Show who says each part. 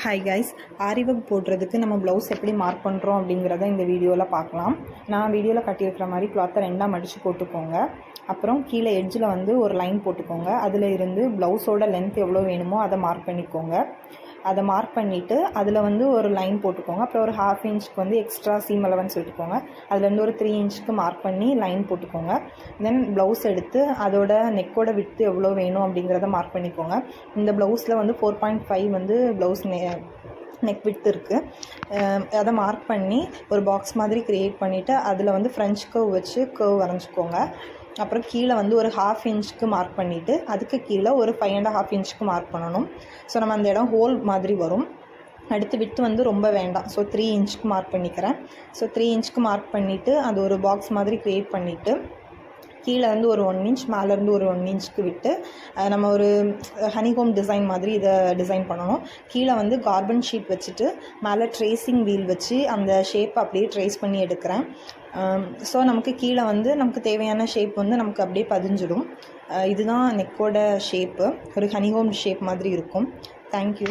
Speaker 1: Hi guys, ஆரி work போடுறதுக்கு நம்ம blouse எப்படி மார்க் பண்ணுறோம் அப்படிங்கிறத இந்த வீடியோவில் பார்க்கலாம். நான் வீடியோவில் கட்டியிருக்கிற மாதிரி கிளாத்தை ரெண்டாக மடித்து போட்டுக்கோங்க. அப்புறம் கீழே எட்ஜில் வந்து ஒரு லைன் போட்டுக்கோங்க. அதில் இருந்து ப்ளவுஸோட லென்த் எவ்வளோ வேணுமோ அதை மார்க் பண்ணிக்கோங்க. அதை மார்க் பண்ணிவிட்டு அதில் வந்து ஒரு லைன் போட்டுக்கோங்க. அப்புறம் ஒரு 1/2 இன்ச்சுக்கு வந்து எக்ஸ்ட்ரா சீம் அலவன்ஸ் விட்டுக்கோங்க. அதுலேருந்து ஒரு 3 இன்ச்சுக்கு மார்க் பண்ணி லைன் போட்டுக்கோங்க. தென் ப்ளவுஸ் எடுத்து அதோட நெக்கோட விட்த்து எவ்வளோ வேணும் அப்படிங்கிறத மார்க் பண்ணிக்கோங்க. இந்த ப்ளவுஸில் வந்து 4.5 வந்து ப்ளவுஸ் நெக் விட்த் இருக்குது. அதை மார்க் பண்ணி ஒரு பாக்ஸ் மாதிரி க்ரியேட் பண்ணிவிட்டு அதில் வந்து ஃப்ரெஞ்ச் கர்வ் வச்சு கர்வ் வரைஞ்சிக்கோங்க. அப்புறம் கீழே வந்து ஒரு 1/2 இன்ச்சுக்கு மார்க் பண்ணிவிட்டு அதுக்கு கீழே ஒரு 5.5 இன்ச்சுக்கு மார்க் பண்ணணும். ஸோ நம்ம அந்த இடம் ஹோல் மாதிரி வரும். அடுத்து விட்டு வந்து ரொம்ப வேண்டாம். ஸோ 3 இன்ச்சுக்கு மார்க் பண்ணிக்கிறேன். ஸோ 3 இன்ச்சுக்கு மார்க் பண்ணிவிட்டு அது ஒரு பாக்ஸ் மாதிரி க்ரியேட் பண்ணிவிட்டு கீழே வந்து ஒரு 1 இன்ச், மேலேருந்து ஒரு 1 இன்ச்சுக்கு விட்டு நம்ம ஒரு ஹனிகோம் டிசைன் மாதிரி இதை டிசைன் பண்ணணும். கீழே வந்து கார்பன் ஷீட் வச்சுட்டு மேலே ட்ரேசிங் வீல் வச்சு அந்த ஷேப்பை அப்படியே ட்ரேஸ் பண்ணி எடுக்கிறேன். ஸோ நமக்கு கீழே வந்து நமக்கு தேவையான ஷேப் வந்து நமக்கு அப்படியே பதிஞ்சிடும். இதுதான் நெக்கோட ஷேப்பு. ஒரு ஹனிகோம் ஷேப் மாதிரி இருக்கும். தேங்க்யூ.